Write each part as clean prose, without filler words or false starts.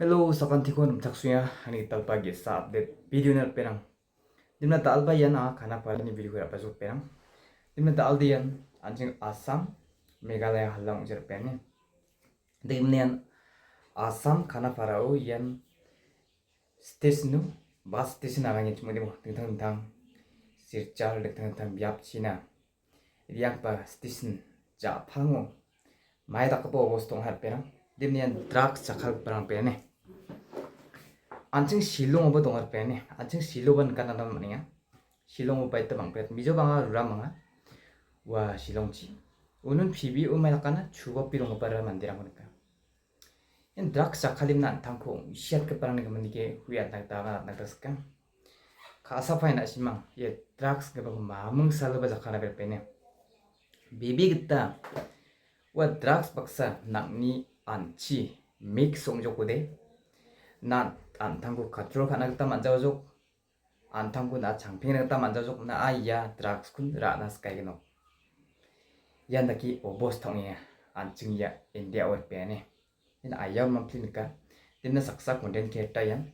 Hello, sakantikon taksuya hani talpagi sa update video na perang. Dimna talba yan kana pala ni video kaya pasok perang. Dimna taldi yan anjing Assam, Meghalaya halang jer pene. Dimna yan Assam kana parao yan stationu bus station arangin cuma demo tentang sirchal tentang biap Cina. Riak pa station ja pango. Mai tak po bostong har perang. Dimna yan drugs sakal perang pene. 안층 실롱 오버 동ар पेने 안층 실로ban kana dam mania 실롱 오버 ite bang pet mijo banga rura manga wa 실롱치 unun phibi umai kana chugo pirong para mandirang konika en drak sakhalim nan tangko siat ke parang ke manike huya tak taga nak taska khasa faina simang ye drugs ke bang mamung salba zakana ber pene bibi gitta wa drugs baksa nakni anchi mix songjokode nan 안탕구 가트로 가나겠다 만져줘 안탕구 나 장平나겠다 만져줘 나 아이야 드락스군 라나스카이노 yandaки obostongia anchingya india or pene in ayaw mamplinika dinna saksa konden keta yan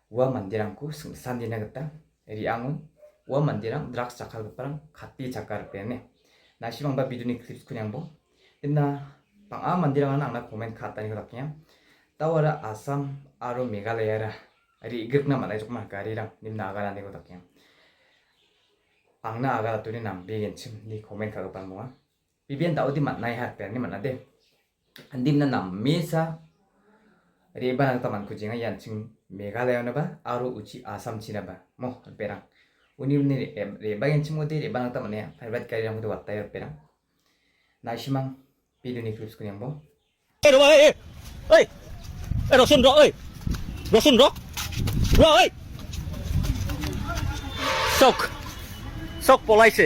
wa mandirangku sandina gata riangun wa mandirang draks sakal parang khati chakar pene nasimang ba biduni clips kunyangbo dinna panga mandirang ana comment khatani raknya tawara Assam aro Meghalaya ra ri igna malai jokma garirang nimna agara nego dakya angna agara tuni nam begen chim ni comment ka pan moa bibian daudi matnai har per ni manade andimna nam mesa ri ban ta man kujinga yan ching Meghalaya na ba aro uchi Assam china ba mo perang unimni re bagen chim mode re ban ta mane favorite garirang mode watta yar perang nasimang biduni clips kunyang bo oi Rosun rock ơi, Rosun rock, rock ơi, sok পলাইছে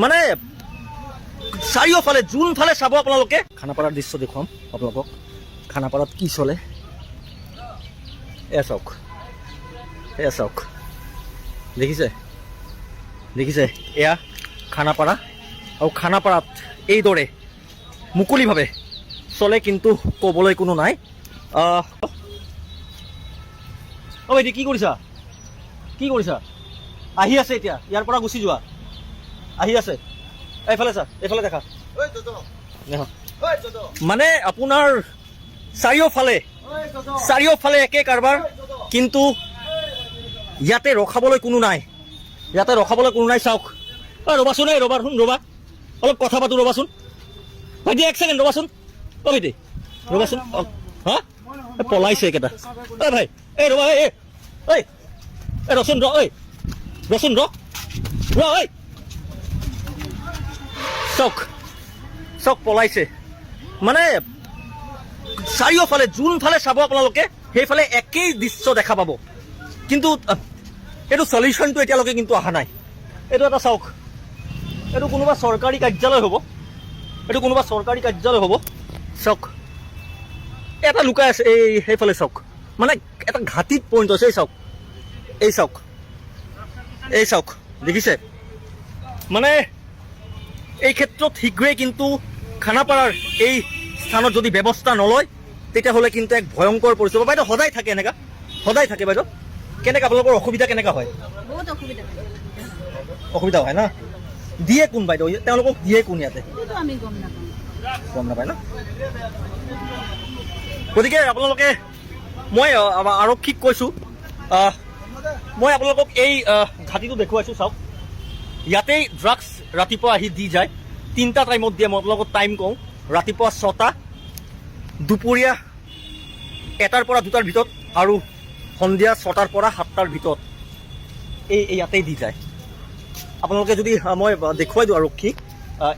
মানে চাৰিওফালে যোনফালে চাব আপোনালোকে খানাপাৰাৰ দৃশ্য দেখুৱাম আপোনালোকক খানাপাৰাত কি চলে এয়া চাওক দেখিছে এয়া খানাপাৰা আৰু খানাপাৰাত এইদৰে মুকলিভাৱে চলে কিন্তু ক'বলৈ কোনো নাই ভাইটি কি কৰিছা আহি আছে এতিয়া ইয়াৰ পৰা গুচি যোৱা আহি আছে এইফালে দেখা মানে আপোনাৰ চাৰিওফালে একে কাৰবাৰ কিন্তু ইয়াতে ৰখাবলৈ কোনো নাই চাওক ৰ'বাচোন ৰ'বা অলপ কথা পাতো ৰ'বাচোন ভাইটি এক ছেকেণ্ড ৰ'বাচোন ভাইটি ৰ'বাচোন হা পলাইছে একেটা ভাই এই ৰ'বা ৰচোন চক পলাইছে মানে চাৰিওফালে যোনফালে চাব আপোনালোকে সেইফালে একেই দৃশ্য দেখা পাব কিন্তু এইটো সলিউশ্যনটো এতিয়ালৈকে কিন্তু অহা নাই এইটো এটা চাওক এইটো কোনোবা চৰকাৰী কাৰ্যালয় হ'ব চাওক এটা লুকাই আছে সেইফালে চাওক মানে এটা ঘাটিত পইণ্ট আছে এই চাওক দেখিছে মানে এই ক্ষেত্ৰত শীঘ্ৰেই কিন্তু খানাপাৰাৰ এই স্থানত যদি ব্যৱস্থা নলয় তেতিয়াহ'লে কিন্তু এক ভয়ংকৰ পৰিস্থিতি হ'ব বাইদেউ সদায় থাকে বাইদেউ কেনেকৈ আপোনালোকৰ অসুবিধা কেনেকুৱা হয় বহুত অসুবিধা হয় না দিয়ে কোন বাইদেউ তেওঁলোকক দিয়ে কোন ইয়াতে গম নাপায় না গতিকে আপোনালোকে মই আৰক্ষীক কৈছোঁ মই আপোনালোকক এই ঘাটিটো দেখুৱাইছোঁ চাওক ইয়াতেই ড্ৰাগছ ৰাতিপুৱা আহি দি যায় 3টা টাইমত দিয়ে মই আপোনালোকক টাইম কওঁ ৰাতিপুৱা 6টা দুপৰীয়া 1টাৰ পৰা 2টাৰ ভিতৰত আৰু সন্ধিয়া 6টাৰ পৰা 7টাৰ ভিতৰত ইয়াতেই দি যায় আপোনালোকে যদি মই দেখুৱাই দিওঁ আৰক্ষীক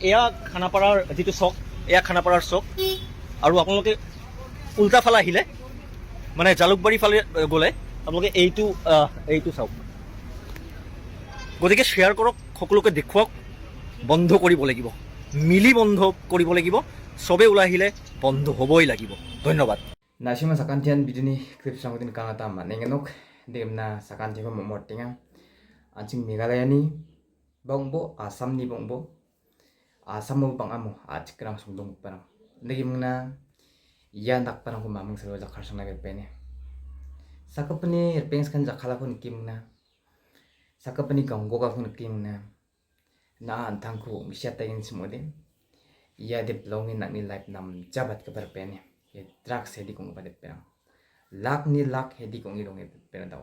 এয়া খানাপাৰাৰ যিটো চক এয়া খানাপাৰাৰ চক আৰু আপোনালোকে উল্টা ফালে আহিলে মানে জালুকবাৰী ফালে গ'লে আপোনালোকে এইটো চাওক গতিকে শ্বেয়াৰ কৰক সকলোকে দেখুৱাওক বন্ধ কৰিব লাগিব মিলি বন্ধ কৰিব লাগিব চবে ওলাই আহিলে বন্ধ হ'বই লাগিব ধন্যবাদ নাছিমা সাকান্তিয়ান বিদিনি ক্লিপ সাংদিন কাঙাতা মানেঙেনক দেমনা সাকান্তিখো মমটিঙা আঞ্চিং মেঘালয়ানি bongbo Assamni bongbo Assam bangamo achkrang sungdong parang nagimna iya nakparang ko mamang salo jakar sang nabe pene sakapani pengs kan jakala ko nikim na sakapani ganggo ka ko nikim na antang ko misyata yin simode iya de belongin nak ni life nam jabat ka bar pene ye drugs hedi kong bade perang lak ni lak hedi kong irong e pene daw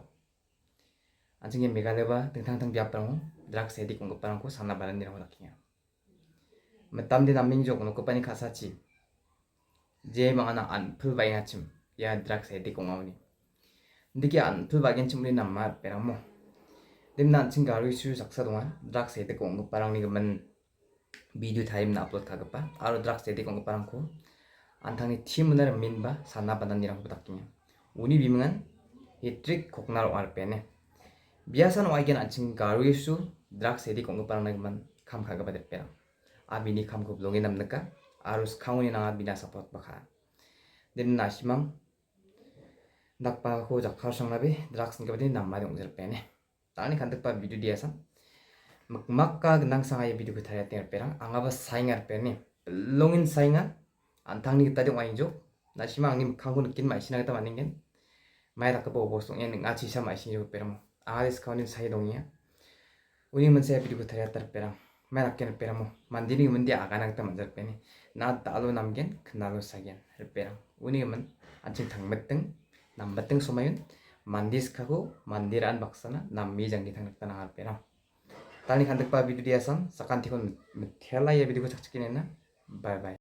anjing megaleba tengtang biap perang drugs hedi kong perang ko sana balan ni rakinya metam di naming jok no ko pani khasachi je mangana an phul bai ngachim ya drugs hedi kong awni ndiki an phul bagen chimri namma perang mo dimna anjing garu isu saksa donga drugs hedi kong perang ni gaman video time na upload kagapa aro drugs hedi kong perang ko 안탕이 팀문을 민바 산나바단이라고 부탁드냐 우니 비명한 이 트릭 곡나로 알페네 비아산 와이겐 안칭 가루이수 드락스 에디 공급바랑나기만 감 가가바 데페라 아비니 감 급롱이 남는까 아루스 카운이 나가 비나 사포트 바카 님 나시망 낙바고 작하상나비 드락스 가바디 남마디 옹절 빼네 따니 간득바 비디오 디아산 막막가 근당상아의 비디오 그타야 땡을 빼랑 앙아바 사잉알 빼네 롱인 사잉아 안탕니 tadi wainjo na shima angim kangu nukin mai sina kita maningen mai tak bo bosong yang ngaci sama isin jo peramo alis kaunin sai dongnya uni mense video thaya tar perang mai rakken peramo mandini mundi agana kita manjar pene na dalo namgen knalo sagen perang uni men anjing thangmeteng nambateng somayun mandis kago mandiran baksana nammi jangi thangta na perang tani khandak pa video diasan sakantikon thela ye video chakchikinena bye bye